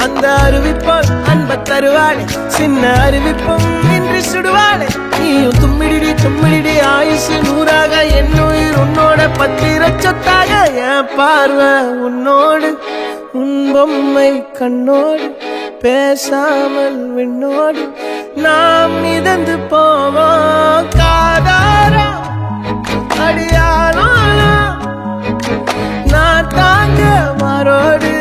அந்த அறிவிப்போல் அன்ப தருவாளே சின்ன அறிவிப்பும் இன்று சுடுவாளே நீயும் தும்மிடி ஆயுசு 100ஆக என் உயிர் உன்னோட பத்திர சொத்தாக என் பார்வை உன்னோடு உன் பொம்மை கண்ணோடு பேசாமல் விண்ணோடு நாம் மிதந்து போவோம் காதாரா அடியாளோ நான் தாங்க மாறோடு